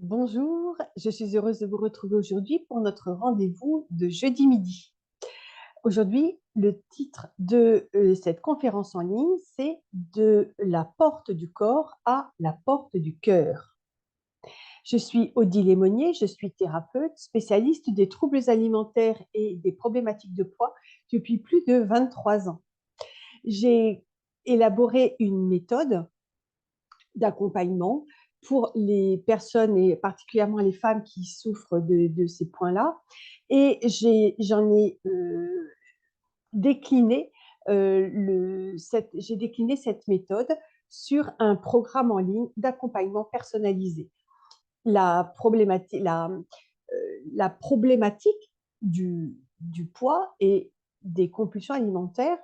Bonjour, je suis heureuse de vous retrouver aujourd'hui pour notre rendez-vous de jeudi midi. Aujourd'hui, le titre de cette conférence en ligne, c'est de la porte du corps à la porte du cœur. Je suis Odile Lémonier, je suis thérapeute, spécialiste des troubles alimentaires et des problématiques de poids depuis plus de 23 ans. J'ai élaboré une méthode d'accompagnement pour les personnes et particulièrement les femmes qui souffrent de ces points-là. Et j'en ai décliné, j'ai décliné cette méthode sur un programme en ligne d'accompagnement personnalisé. La problématique, la problématique du poids et des compulsions alimentaires,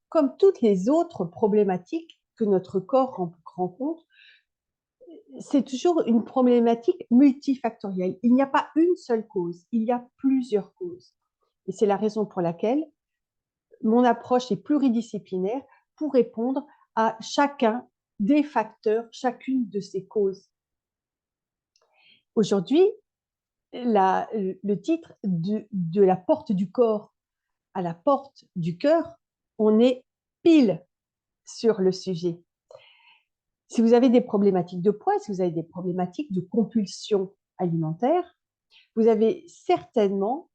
comme toutes les autres problématiques que notre corps rencontre, c'est toujours une problématique multifactorielle. Il n'y a pas une seule cause, il y a plusieurs causes. Et c'est la raison pour laquelle mon approche est pluridisciplinaire pour répondre à chacun des facteurs, chacune de ces causes. Aujourd'hui, le titre de la porte du corps à la porte du cœur, on est pile sur le sujet. Si vous avez des problématiques de poids, si vous avez des problématiques de compulsion alimentaire, vous avez certainement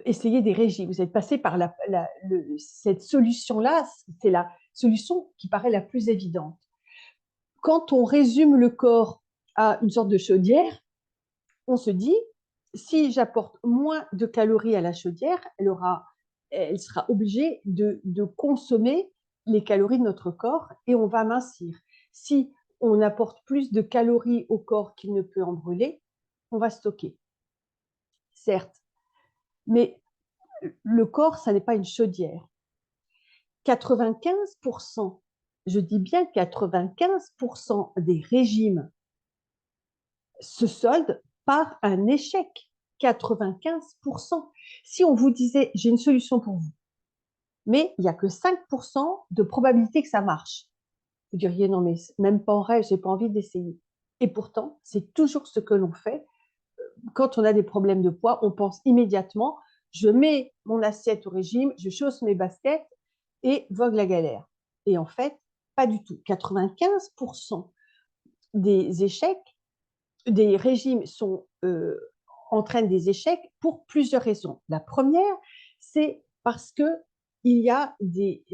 essayé des régimes. Vous êtes passé par cette solution-là, c'est la solution qui paraît la plus évidente. Quand on résume le corps à une sorte de chaudière, on se dit, si j'apporte moins de calories à la chaudière, elle sera obligée de consommer les calories de notre corps et on va mincir. Si on apporte plus de calories au corps qu'il ne peut en brûler, on va stocker. Certes, mais le corps, ça n'est pas une chaudière. 95%, je dis bien 95% des régimes se soldent par un échec. 95%. Si on vous disait, j'ai une solution pour vous, mais il n'y a que 5% de probabilité que ça marche, vous diriez, non, mais même pas en rêve, j'ai pas envie d'essayer. Et pourtant, c'est toujours ce que l'on fait. Quand on a des problèmes de poids, on pense immédiatement, je mets mon assiette au régime, je chausse mes baskets et vogue la galère. Et en fait, pas du tout. 95% des échecs, des régimes entraînent des échecs pour plusieurs raisons. La première, c'est parce que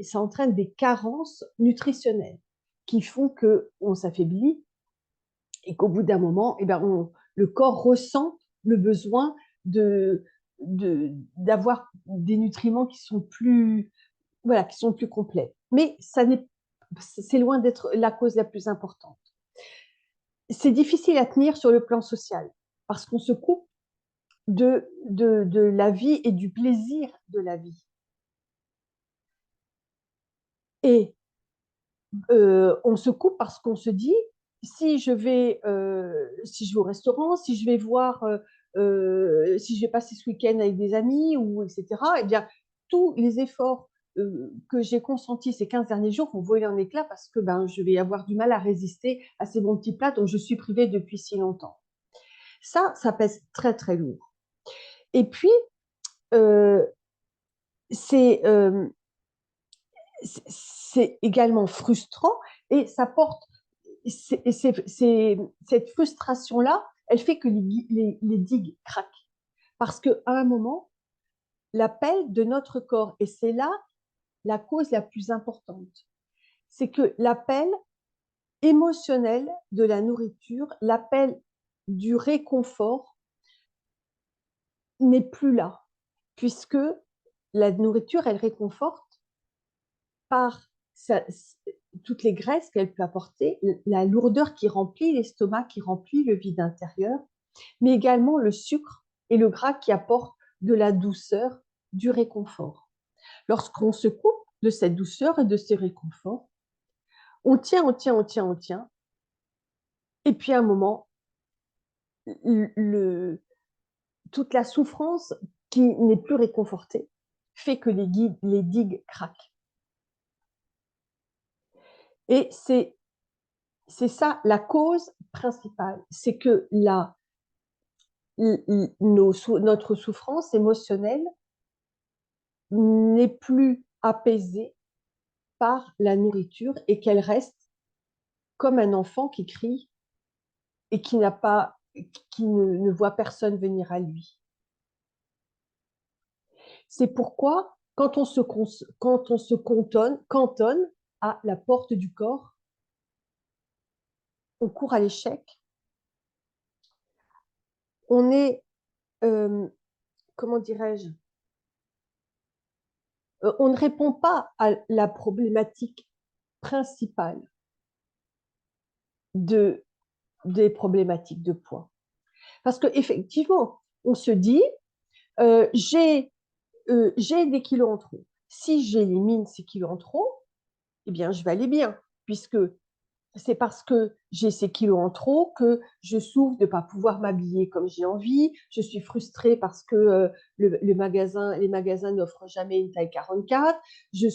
ça entraîne des carences nutritionnelles qui font qu'on s'affaiblit et qu'au bout d'un moment, le corps ressent le besoin d'avoir des nutriments qui sont plus, voilà, qui sont plus complets. Mais c'est loin d'être la cause la plus importante. C'est difficile à tenir sur le plan social parce qu'on se coupe de la vie et du plaisir de la vie. Et on se coupe parce qu'on se dit, si je vais au restaurant, si je vais si je vais passer ce week-end avec des amis, ou etc., eh bien, tous les efforts que j'ai consentis ces 15 derniers jours vont voler en éclats parce que je vais avoir du mal à résister à ces bons petits plats dont je suis privée depuis si longtemps. Ça pèse très, très lourd. Et puis, euh, c'est euh, c'est également frustrant et ça porte cette frustration-là, elle fait que les digues craquent. Parce qu'à un moment, l'appel de notre corps, et c'est là la cause la plus importante, c'est que l'appel émotionnel de la nourriture, l'appel du réconfort n'est plus là, puisque la nourriture, elle réconforte par toutes les graisses qu'elle peut apporter, la lourdeur qui remplit l'estomac, qui remplit le vide intérieur, mais également le sucre et le gras qui apportent de la douceur, du réconfort. Lorsqu'on se coupe de cette douceur et de ces réconforts, on tient, on tient, on tient, on tient, et puis à un moment, le, toute la souffrance qui n'est plus réconfortée fait que les digues craquent. Et c'est C'est ça la cause principale, c'est que notre souffrance émotionnelle n'est plus apaisée par la nourriture et qu'elle reste comme un enfant qui crie et qui ne voit personne venir à lui. C'est pourquoi quand on se cantonne à la porte du corps, on court à l'échec, on est, comment dirais-je, on ne répond pas à la problématique principale des problématiques de poids. Parce qu'effectivement, on se dit, j'ai des kilos en trop. Si j'élimine ces kilos en trop, eh bien, je vais aller bien, puisque c'est parce que j'ai ces kilos en trop que je souffre de ne pas pouvoir m'habiller comme j'ai envie. Je suis frustrée parce que les magasins n'offrent jamais une taille 44. Je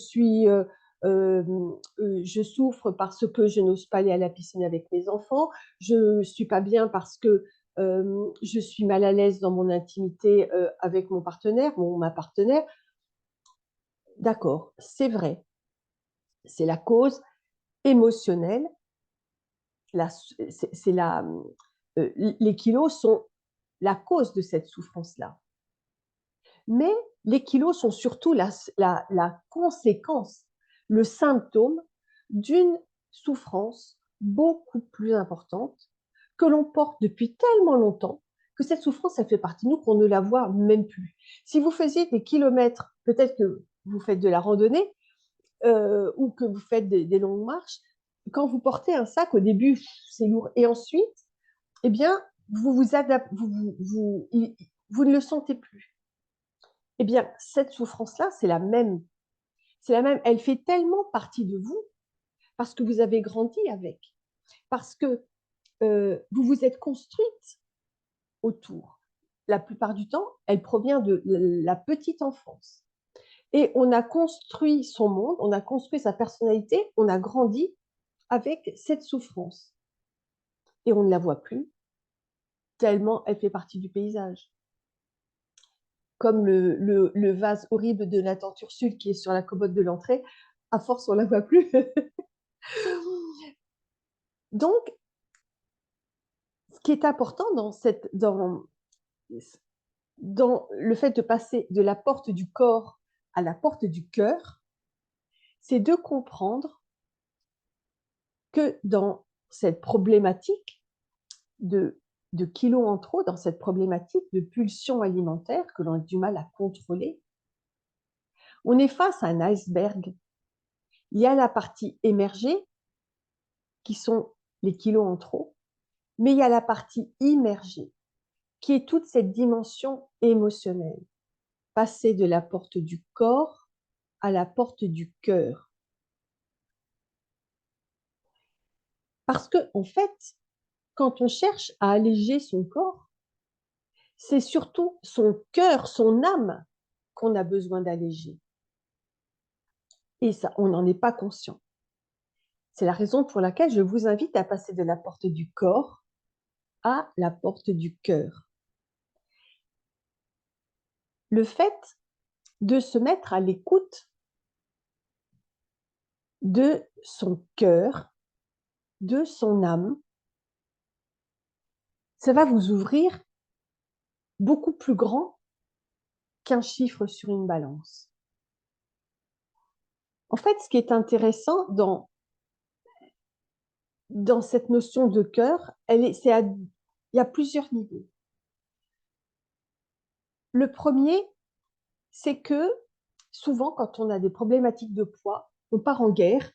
souffre parce que je n'ose pas aller à la piscine avec mes enfants. Je ne suis pas bien parce que je suis mal à l'aise dans mon intimité avec mon partenaire, ma partenaire. D'accord, c'est vrai. C'est la cause émotionnelle. Les kilos sont la cause de cette souffrance-là. Mais les kilos sont surtout la conséquence, le symptôme d'une souffrance beaucoup plus importante que l'on porte depuis tellement longtemps que cette souffrance, elle fait partie de nous qu'on ne la voit même plus. Si vous faisiez des kilomètres, peut-être que vous faites de la randonnée ou que vous faites des longues marches, quand vous portez un sac, au début, c'est lourd. Et ensuite, eh bien, vous ne le sentez plus. Eh bien, cette souffrance-là, c'est la même. C'est la même. Elle fait tellement partie de vous parce que vous avez grandi avec, parce que vous vous êtes construite autour. La plupart du temps, elle provient de la petite enfance. Et on a construit son monde, on a construit sa personnalité, on a grandi avec cette souffrance. Et on ne la voit plus, tellement elle fait partie du paysage. Comme le vase horrible de la tante Ursule qui est sur la commode de l'entrée, à force, on ne la voit plus. Donc, ce qui est important dans le fait de passer de la porte du corps à la porte du cœur, c'est de comprendre que dans cette problématique de kilos en trop, dans cette problématique de pulsion alimentaire que l'on a du mal à contrôler, on est face à un iceberg. Il y a la partie émergée, qui sont les kilos en trop, mais il y a la partie immergée, qui est toute cette dimension émotionnelle, passer de la porte du corps à la porte du cœur. Parce que, en fait, quand on cherche à alléger son corps, c'est surtout son cœur, son âme qu'on a besoin d'alléger. Et ça, on n'en est pas conscient. C'est la raison pour laquelle je vous invite à passer de la porte du corps à la porte du cœur. Le fait de se mettre à l'écoute de son cœur, de son âme, ça va vous ouvrir beaucoup plus grand qu'un chiffre sur une balance. En fait, ce qui est intéressant dans cette notion de cœur, il y a plusieurs niveaux. Le premier, c'est que souvent, quand on a des problématiques de poids, on part en guerre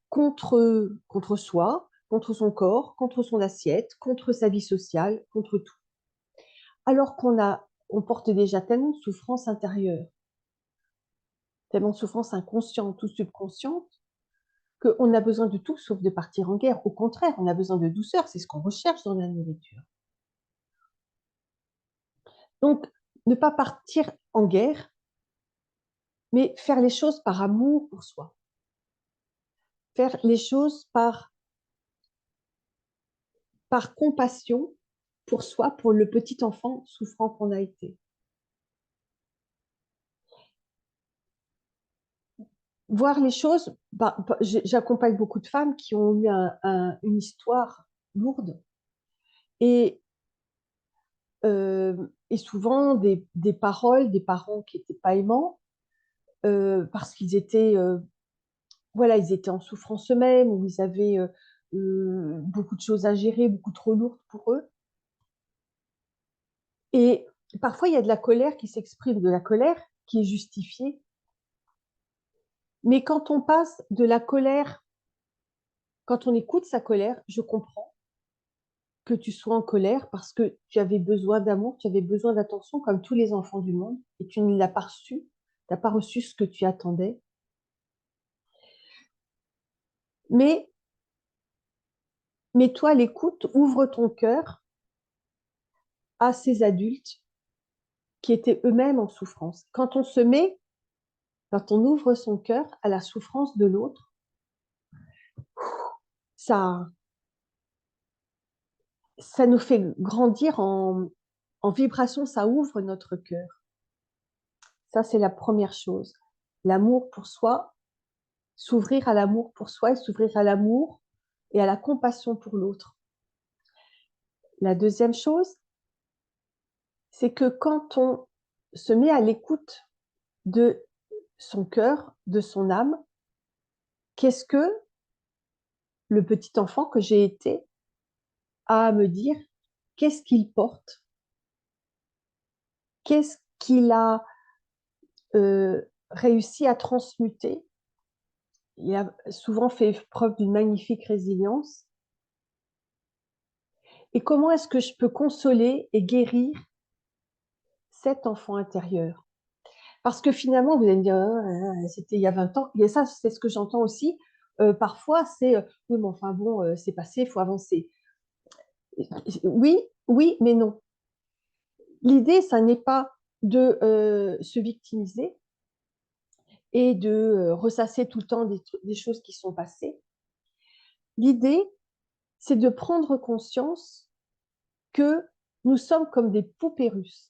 contre soi, contre son corps, contre son assiette, contre sa vie sociale, contre tout. Alors on porte déjà tellement de souffrance intérieure, tellement de souffrance inconsciente ou subconsciente, qu'on a besoin de tout sauf de partir en guerre. Au contraire, on a besoin de douceur, c'est ce qu'on recherche dans la nourriture. Donc, ne pas partir en guerre, mais faire les choses par amour pour soi. Faire les choses par par compassion pour soi, pour le petit enfant souffrant qu'on a été. Voir les choses, j'accompagne beaucoup de femmes qui ont eu une histoire lourde et, et souvent des paroles, des parents qui n'étaient pas aimants parce qu'ils étaient, voilà, ils étaient en souffrance eux-mêmes ou ils avaient beaucoup de choses à gérer, beaucoup trop lourdes pour eux. Et parfois, il y a de la colère qui s'exprime, de la colère qui est justifiée. Mais quand on passe de la colère, quand on écoute sa colère, je comprends que tu sois en colère parce que tu avais besoin d'amour, tu avais besoin d'attention comme tous les enfants du monde et tu ne l'as pas reçu, tu n'as pas reçu ce que tu attendais. Mais mets-toi à l'écoute, ouvre ton cœur à ces adultes qui étaient eux-mêmes en souffrance. Quand on ouvre son cœur à la souffrance de l'autre, ça nous fait grandir en vibration, ça ouvre notre cœur. Ça, c'est la première chose. L'amour pour soi, s'ouvrir à l'amour pour soi et s'ouvrir à l'amour et à la compassion pour l'autre. La deuxième chose, c'est que quand on se met à l'écoute de son cœur, de son âme, qu'est-ce que le petit enfant que j'ai été a à me dire? Qu'est-ce qu'il porte? Qu'est-ce qu'il a réussi à transmuter? Il a souvent fait preuve d'une magnifique résilience. Et comment est-ce que je peux consoler et guérir cet enfant intérieur? Parce que finalement, vous allez me dire, oh, c'était il y a 20 ans. Et ça, c'est ce que j'entends aussi. Parfois, c'est, oui, mais enfin bon, c'est passé, il faut avancer. Oui, oui, mais non. L'idée, ça n'est pas de se victimiser et de ressasser tout le temps des choses qui sont passées. L'idée, c'est de prendre conscience que nous sommes comme des poupées russes.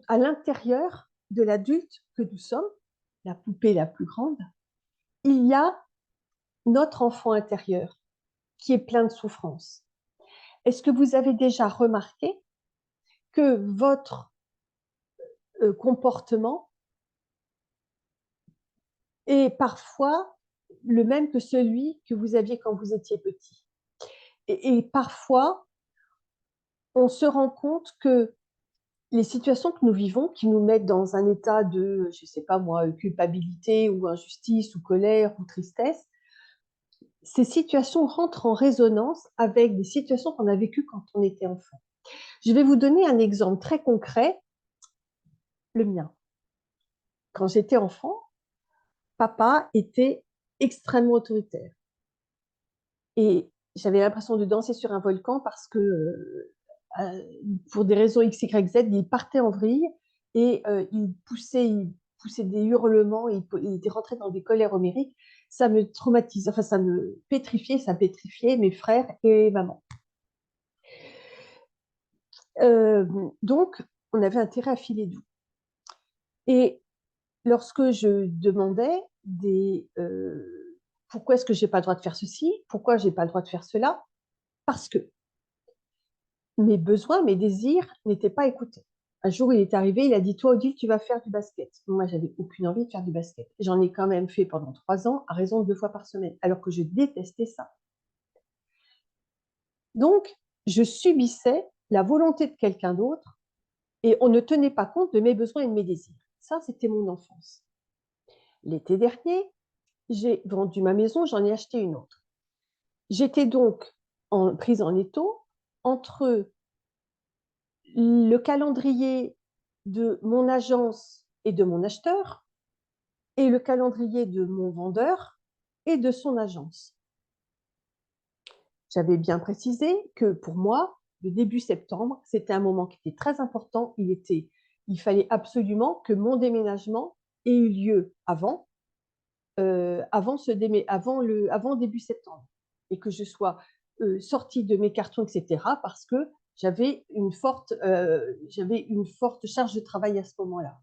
À l'intérieur de l'adulte que nous sommes, la poupée la plus grande, il y a notre enfant intérieur qui est plein de souffrance. Est-ce que vous avez déjà remarqué que votre comportement est parfois le même que celui que vous aviez quand vous étiez petit? Et parfois, on se rend compte que les situations que nous vivons, qui nous mettent dans un état de, je ne sais pas moi, culpabilité ou injustice ou colère ou tristesse, ces situations rentrent en résonance avec des situations qu'on a vécues quand on était enfant. Je vais vous donner un exemple très concret, le mien. Quand j'étais enfant, papa était extrêmement autoritaire. Et j'avais l'impression de danser sur un volcan parce que, pour des raisons X, Y, Z, il partait en vrille et il poussait des hurlements, il était rentré dans des colères homériques. Ça me traumatisait, enfin, ça me pétrifiait, ça pétrifiait mes frères et maman. Donc, on avait intérêt à filer doux. Et lorsque je demandais pourquoi est-ce que j'ai pas le droit de faire ceci, pourquoi j'ai pas le droit de faire cela, parce que mes besoins, mes désirs n'étaient pas écoutés. Un jour, il est arrivé, il a dit, toi, Odile, tu vas faire du basket. Moi, j'avais aucune envie de faire du basket. J'en ai quand même fait pendant 3 ans, à raison de 2 fois par semaine, alors que je détestais ça. Donc, je subissais la volonté de quelqu'un d'autre et on ne tenait pas compte de mes besoins et de mes désirs. Ça, c'était mon enfance. L'été dernier, j'ai vendu ma maison, j'en ai acheté une autre. J'étais donc prise en étau entre le calendrier de mon agence et de mon acheteur et le calendrier de mon vendeur et de son agence. J'avais bien précisé que pour moi, le début septembre, c'était un moment qui était très important. Il fallait absolument que mon déménagement ait eu lieu avant avant début septembre et que je sois sortie de mes cartons, etc., parce que j'avais une forte charge de travail à ce moment-là.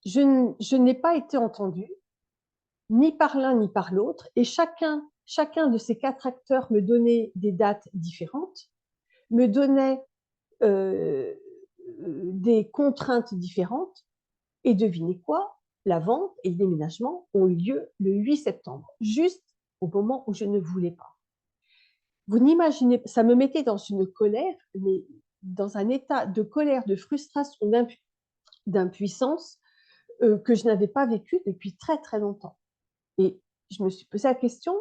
Je n'ai pas été entendue, ni par l'un ni par l'autre, et chacun de ces 4 acteurs me donnait des dates différentes, me donnait des contraintes différentes, et devinez quoi? La vente et le déménagement ont eu lieu le 8 septembre, juste au moment où je ne voulais pas. Vous n'imaginez, ça me mettait dans une colère, mais dans un état de colère, de frustration, d'impuissance que je n'avais pas vécu depuis très très longtemps. Et je me suis posé la question,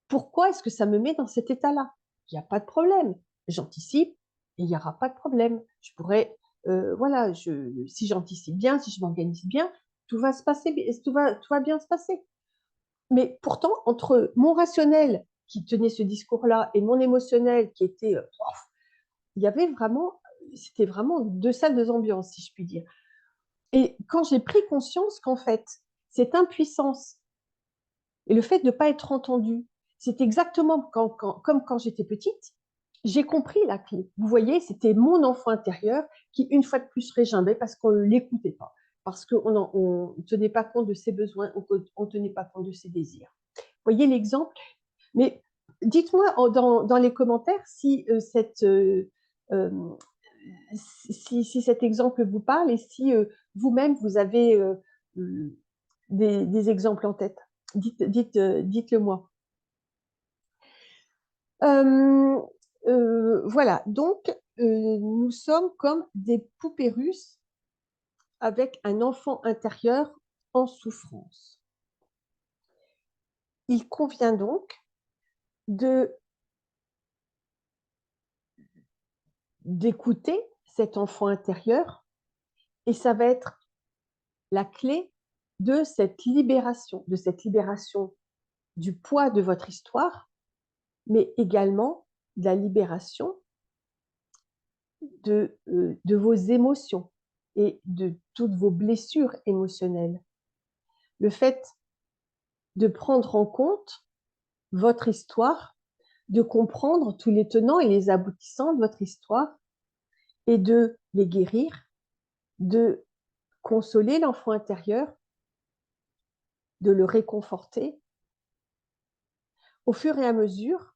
pourquoi est-ce que ça me met dans cet état-là? Il n'y a pas de problème, j'anticipe et il n'y aura pas de problème. Je pourrais, voilà, si j'anticipe bien, si je m'organise bien, tout va se passer, tout va bien se passer. Mais pourtant, entre mon rationnel qui tenait ce discours-là et mon émotionnel qui était, il y avait vraiment, c'était vraiment 2 salles, 2 ambiances, si je puis dire. Et quand j'ai pris conscience qu'en fait, cette impuissance et le fait de ne pas être entendue, c'est exactement comme quand j'étais petite, j'ai compris la clé. Vous voyez, c'était mon enfant intérieur qui, une fois de plus, régimbait parce qu'on ne l'écoutait pas, parce qu'on ne tenait pas compte de ses besoins, on ne tenait pas compte de ses désirs. Vous voyez l'exemple? Mais dites-moi dans les commentaires si, si cet exemple vous parle et si vous-même vous avez des exemples en tête. Dites-le moi. Voilà, donc nous sommes comme des poupées russes avec un enfant intérieur en souffrance. Il convient donc d'écouter cet enfant intérieur et ça va être la clé de cette libération du poids de votre histoire, mais également de la libération de vos émotions et de toutes vos blessures émotionnelles. Le fait de prendre en compte votre histoire, de comprendre tous les tenants et les aboutissants de votre histoire et de les guérir, de consoler l'enfant intérieur, de le réconforter. Au fur et à mesure,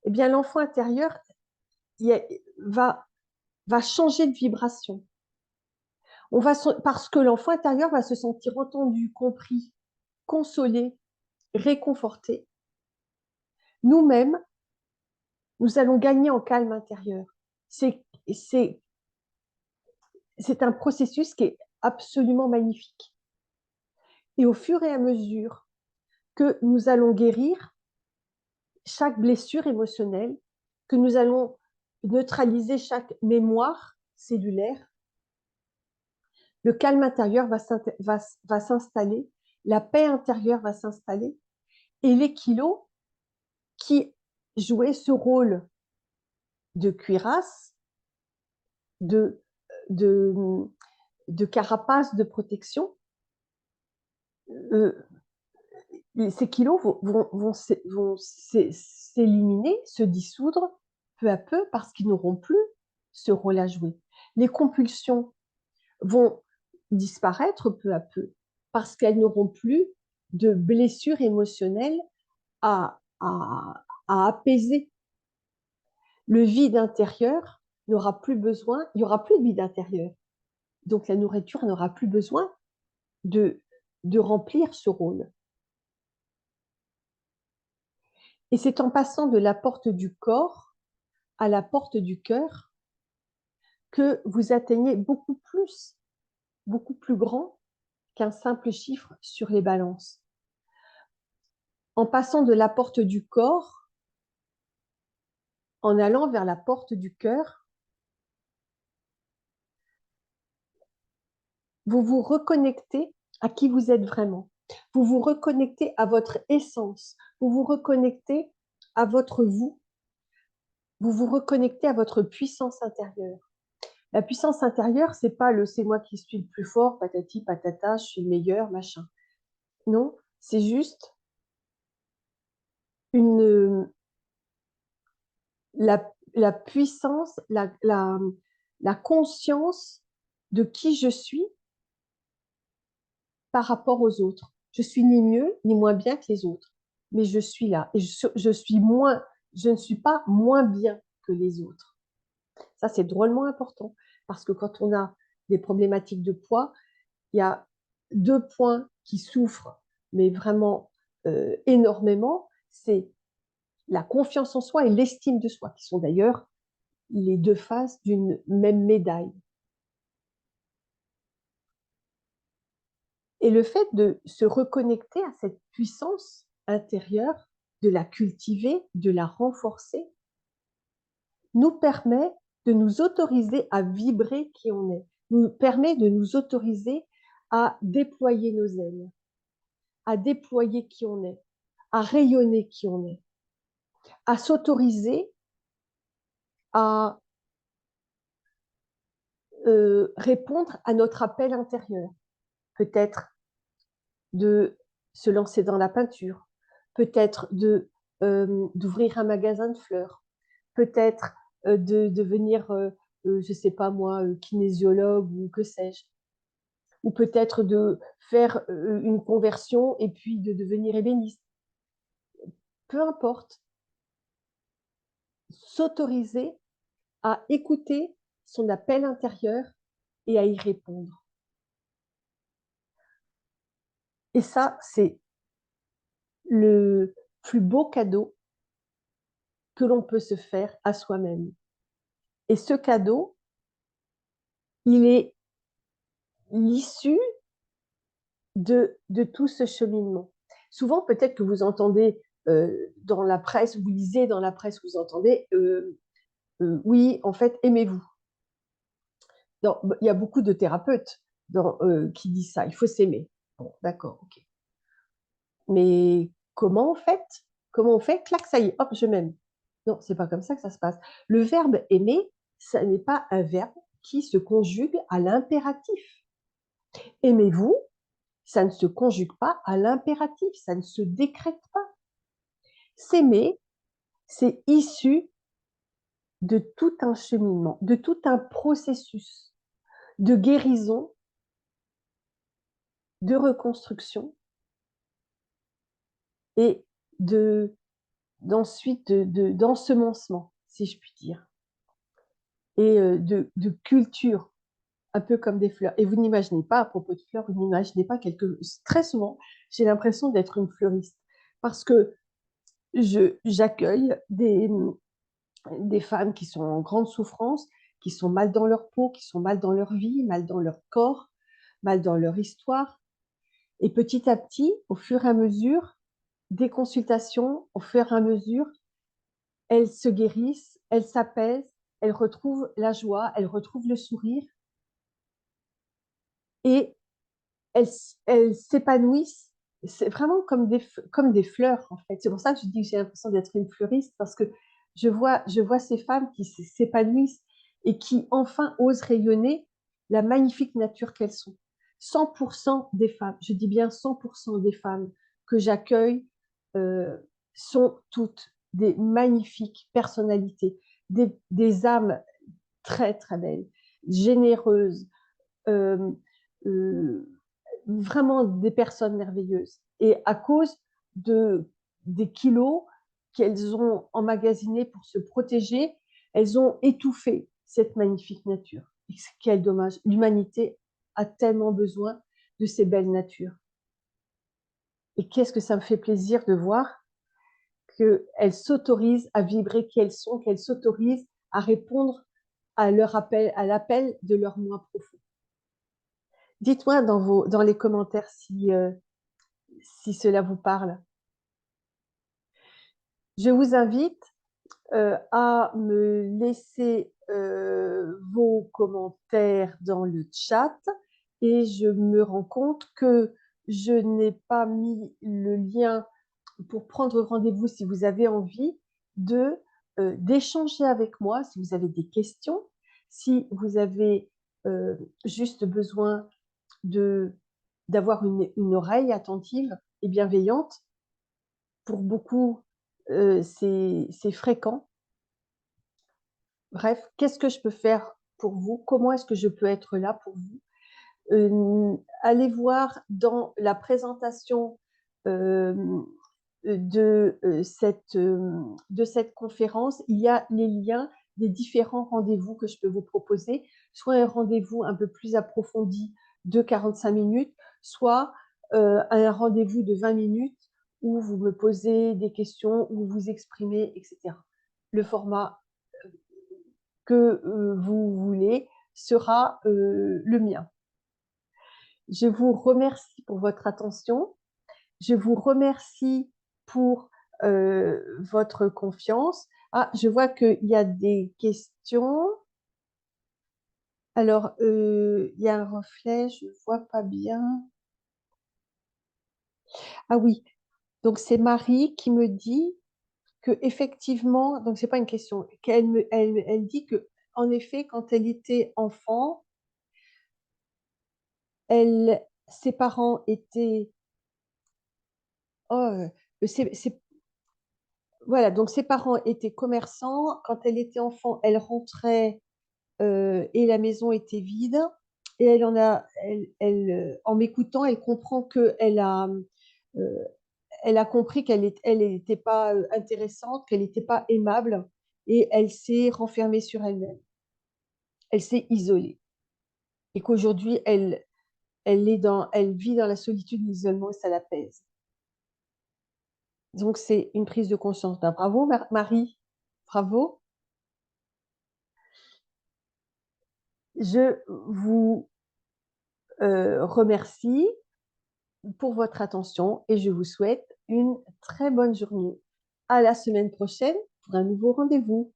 eh bien, l'enfant intérieur va changer de vibration. Parce que l'enfant intérieur va se sentir entendu, compris, consolé, réconforté. Nous-mêmes, nous allons gagner en calme intérieur. C'est un processus qui est absolument magnifique. Et au fur et à mesure que nous allons guérir chaque blessure émotionnelle, que nous allons neutraliser chaque mémoire cellulaire, le calme intérieur va s'installer, la paix intérieure va s'installer, et les kilos qui jouaient ce rôle de cuirasse, de carapace de protection, ces kilos vont s'éliminer, se dissoudre peu à peu parce qu'ils n'auront plus ce rôle à jouer. Les compulsions vont disparaître peu à peu parce qu'elles n'auront plus de blessures émotionnelles à apaiser. Le vide intérieur n'aura plus besoin, il n'y aura plus de vide intérieur. Donc la nourriture n'aura plus besoin de remplir ce rôle. Et c'est en passant de la porte du corps à la porte du cœur que vous atteignez beaucoup plus grand qu'un simple chiffre sur les balances. En passant de la porte du corps, en allant vers la porte du cœur, vous vous reconnectez à qui vous êtes vraiment. Vous vous reconnectez à votre essence. Vous vous reconnectez à votre vous. Vous vous reconnectez à votre puissance intérieure. La puissance intérieure, c'est pas le c'est moi qui suis le plus fort, patati patata, je suis le meilleur, machin. Non, c'est juste une, la puissance, la conscience de qui je suis par rapport aux autres. Je suis ni mieux ni moins bien que les autres, mais je suis là et je ne suis pas moins bien que les autres. Ça, c'est drôlement important parce que quand on a des problématiques de poids, il y a deux points qui souffrent, mais vraiment énormément, c'est la confiance en soi et l'estime de soi, qui sont d'ailleurs les deux faces d'une même médaille. Et le fait de se reconnecter à cette puissance intérieure, de la cultiver, de la renforcer, nous permet de nous autoriser à vibrer qui on est, nous permet de nous autoriser à déployer nos ailes, à déployer qui on est, à rayonner qui on est, à s'autoriser à répondre à notre appel intérieur. Peut-être de se lancer dans la peinture, peut-être d'ouvrir un magasin de fleurs, peut-être de devenir, je ne sais pas moi, kinésiologue ou que sais-je, ou peut-être de faire une conversion et puis de devenir ébéniste. Peu importe, s'autoriser à écouter son appel intérieur et à y répondre. Et ça, c'est le plus beau cadeau que l'on peut se faire à soi-même. Et ce cadeau, il est l'issue de tout ce cheminement. Souvent, peut-être que vous entendez dans la presse, vous lisez dans la presse, vous entendez oui, en fait, aimez-vous. Il y a beaucoup de thérapeutes qui disent ça, il faut s'aimer. Bon, d'accord, ok. Mais comment on fait? Comment on fait? Clac, ça y est, hop, je m'aime. Non, c'est pas comme ça que ça se passe. Le verbe aimer, ça n'est pas un verbe qui se conjugue à l'impératif. Aimez-vous, ça ne se conjugue pas à l'impératif, ça ne se décrète pas. S'aimer, c'est issu de tout un cheminement, de tout un processus de guérison, de reconstruction et d'ensuite d'ensemencement, si je puis dire, et de culture, un peu comme des fleurs. Et vous n'imaginez pas, à propos de fleurs, vous n'imaginez pas très souvent, j'ai l'impression d'être une fleuriste parce que j'accueille des femmes qui sont en grande souffrance, qui sont mal dans leur peau, qui sont mal dans leur vie, mal dans leur corps, mal dans leur histoire. Et petit à petit, au fur et à mesure des consultations, au fur et à mesure, elles se guérissent, elles s'apaisent, elles retrouvent la joie, elles retrouvent le sourire et elles s'épanouissent. C'est vraiment comme des fleurs, en fait. C'est pour ça que je dis que j'ai l'impression d'être une fleuriste, parce que je vois ces femmes qui s'épanouissent et qui enfin osent rayonner la magnifique nature qu'elles sont. 100% des femmes, je dis bien 100% des femmes que j'accueille euh, sont toutes des magnifiques personnalités, des âmes très très belles, généreuses, euh, euh, vraiment des personnes merveilleuses. Et à cause des kilos qu'elles ont emmagasinés pour se protéger, elles ont étouffé cette magnifique nature. Et quel dommage. L'humanité a tellement besoin de ces belles natures. Et qu'est-ce que ça me fait plaisir de voir qu'elles s'autorisent à vibrer qui elles sont, qu'elles s'autorisent à répondre à leur appel, à l'appel de leur moi profond. Dites-moi dans les commentaires si cela vous parle. Je vous invite à me laisser vos commentaires dans le chat et je me rends compte que je n'ai pas mis le lien pour prendre rendez-vous si vous avez envie d'échanger avec moi, si vous avez des questions, Si vous avez juste besoin d'avoir une oreille attentive et bienveillante, pour beaucoup, c'est fréquent. Bref, qu'est-ce que je peux faire pour vous? Comment est-ce que je peux être là pour vous? Allez voir dans la présentation, hem, de cette conférence, il y a les liens des différents rendez-vous que je peux vous proposer, soit un rendez-vous un peu plus approfondi de 45 minutes, soit, un rendez-vous de 20 minutes où vous me posez des questions, où vous vous exprimez et cetera. Le format que, vous voulez sera, le mien. Je vous remercie pour votre attention. Je vous remercie pour, votre confiance. Ah, je vois qu'il y a des questions. Alors, il y a un reflet, je ne vois pas bien. Ah oui, donc c'est Marie qui me dit qu'effectivement, donc c'est pas une question, elle dit qu'en effet, quand elle était enfant, ses parents étaient oh, c'est voilà, donc ses parents étaient commerçants. Quand elle était enfant, elle rentrait, et la maison était vide et en m'écoutant, elle comprend heu, elle a compris elle était pas, intéressante, qu'elle était pas aimable et elle s'est renfermée sur elle-même. Elle s'est isolée et qu'aujourd'hui, elle vit dans la solitude, l'isolement et ça l'apaise. Donc c'est une prise de conscience. Ben, bravo Marie, bravo. Je vous, remercie pour votre attention et je vous souhaite une très bonne journée. À la semaine prochaine pour un nouveau rendez-vous.